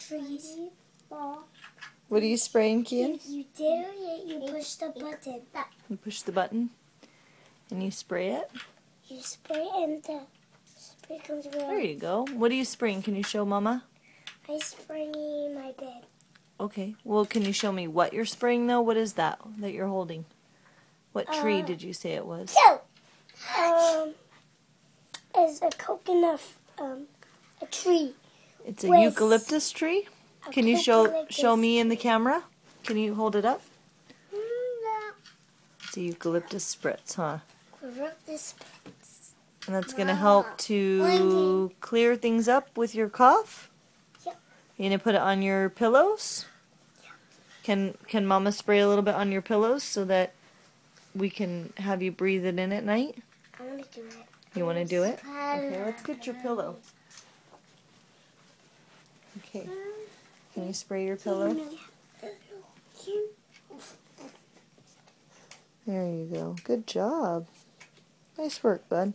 trees. What are you spraying, Kian? You did it, you push the button. You push the button and you spray it? You spray and the spray comes around. There you go. What are you spraying? Can you show Mama? I spray my bed. Okay. Well, can you show me what you're spraying, though? What is that you're holding? What tree did you say it was? It's a coconut, a tree. It's a eucalyptus tree? Can you show me in the camera? Can you hold it up? It's a Eucalyptus Spritz, huh? Eucalyptus Spritz. And that's going to help to clear things up with your cough? Yep. You're going to put it on your pillows? Yep. Can Mama spray a little bit on your pillows so that we can have you breathe it in at night? I want to do it. You want to do it? Okay, let's get your pillow. Okay. Can you spray your pillow? There you go. Good job. Nice work, bud.